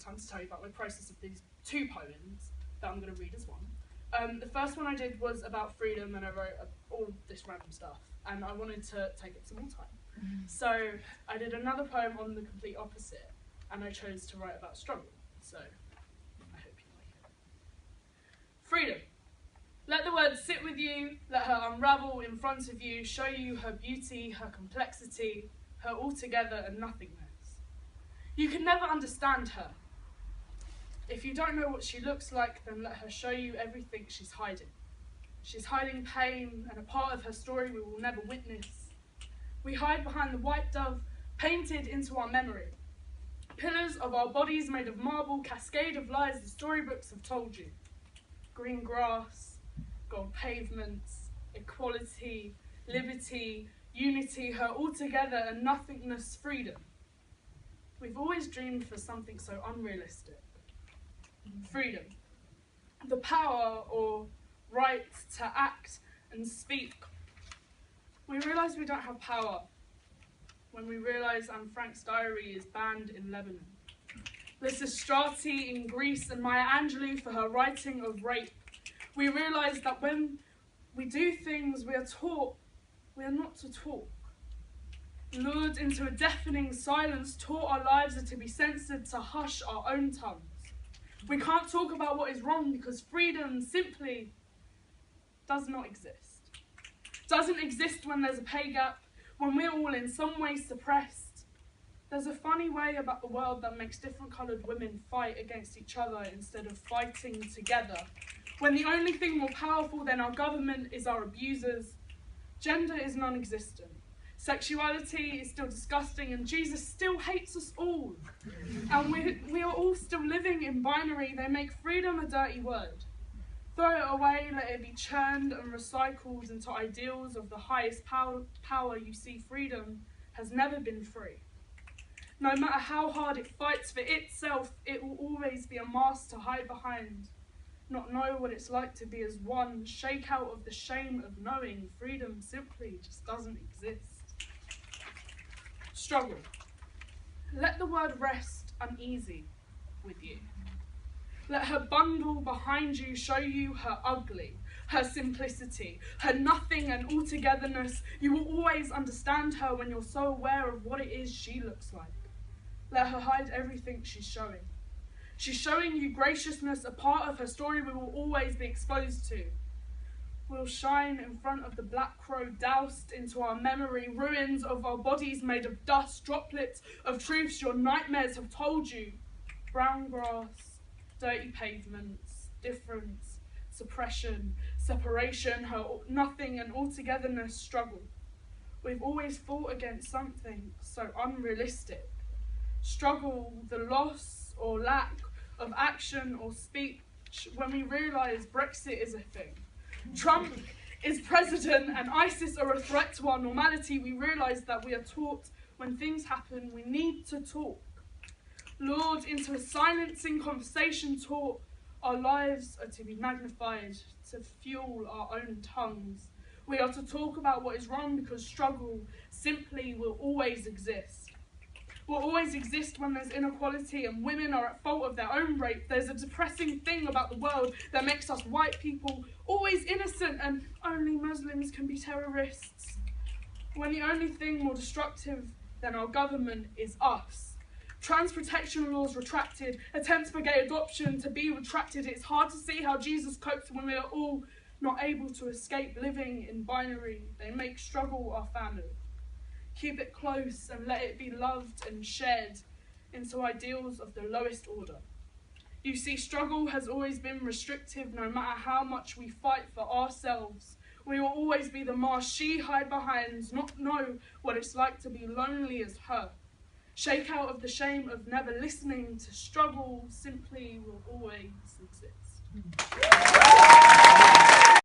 time to tell you about my process of these 2 poems that I'm going to read as one. The first one I did was about freedom, and I wrote all this random stuff, and I wanted to take up some more time. So I did another poem on the complete opposite, and I chose to write about struggle. So I hope you like it. Freedom. Let the word sit with you, let her unravel in front of you, show you her beauty, her complexity, her altogether and nothingness. You can never understand her. If you don't know what she looks like, then let her show you everything she's hiding. She's hiding pain and a part of her story we will never witness. We hide behind the white dove painted into our memory. Pillars of our bodies made of marble, cascade of lies the storybooks have told you. Green grass, gold pavements, equality, liberty, unity, her altogether and nothingness freedom. We've always dreamed for something so unrealistic. Freedom. The power or right to act and speak. We realise we don't have power when we realise Anne Frank's diary is banned in Lebanon. Lysistrati in Greece and Maya Angelou for her writing of rape. We realise that when we do things we are taught we are not to talk. Lured into a deafening silence, taught our lives are to be censored, to hush our own tongues. We can't talk about what is wrong because freedom simply does not exist. Doesn't exist when there's a pay gap, when we're all in some way suppressed. There's a funny way about the world that makes different coloured women fight against each other instead of fighting together. When the only thing more powerful than our government is our abusers. Gender is non-existent. Sexuality is still disgusting and Jesus still hates us all. And we are all still living in binary. They make freedom a dirty word. Throw it away, let it be churned and recycled into ideals of the highest power. You see, freedom has never been free. No matter how hard it fights for itself, it will always be a mask to hide behind. Not know what it's like to be as one, shake out of the shame of knowing freedom simply just doesn't exist. Struggle. Let the word rest uneasy with you. Let her bundle behind you show you her ugly, her simplicity, her nothing and altogether-ness. You will always understand her when you're so aware of what it is she looks like. Let her hide everything she's showing. She's showing you graciousness, a part of her story we will always be exposed to. We'll shine in front of the black crow, doused into our memory, ruins of our bodies made of dust, droplets of truths your nightmares have told you. Brown grass, dirty pavements, difference, suppression, separation, her nothing and altogether-ness struggle. We've always fought against something so unrealistic. Struggle, the loss or lack of action or speech when we realise Brexit is a thing. Trump is president and ISIS are a threat to our normality. We realise that we are taught when things happen we need to talk. Lured into a silencing conversation, taught our lives are to be magnified, to fuel our own tongues. We are to talk about what is wrong because struggle simply will always exist. Will always exist when there's inequality and women are at fault of their own rape. There's a depressing thing about the world that makes us white people always innocent and only Muslims can be terrorists. When the only thing more destructive than our government is us. Trans protection laws retracted, attempts for gay adoption to be retracted. It's hard to see how Jesus copes when we are all not able to escape living in binary. They make struggle our family. Keep it close and let it be loved and shared into ideals of the lowest order. You see, struggle has always been restrictive no matter how much we fight for ourselves. We will always be the mask she hide behind, not know what it's like to be lonely as her. Shake out of the shame of never listening to struggle simply will always exist.